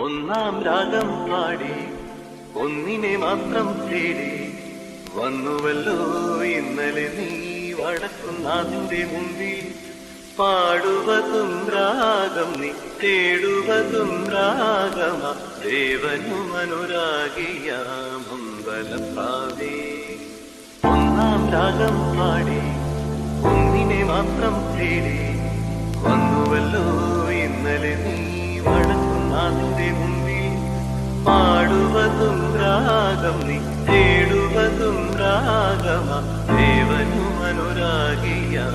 ഒന്നാം രാഗം പാടി ഒന്നിനെ മാത്രം തേടി വന്നുവല്ലോ ഇന്നലെ നീ വടക്കുന്നാഥിന്റെ മുമ്പിൽ. പാടുവതും രാഗം നീ തേടുവതും രാഗമ ദേവനും അനുരാഗിയാമമ്പലപ്പാവേ. ഒന്നാം രാഗം പാടി ഒന്നിനെ മാത്രം തേടി വന്നുവല്ലോ ഇന്നലെ നീ വടക്കുന്നാഥിന്റെ മുമ്പിൽ. പാടുവതും രാഗം നീ തേടുവതും രാഗമ ദേവനും അനുരാഗിയാ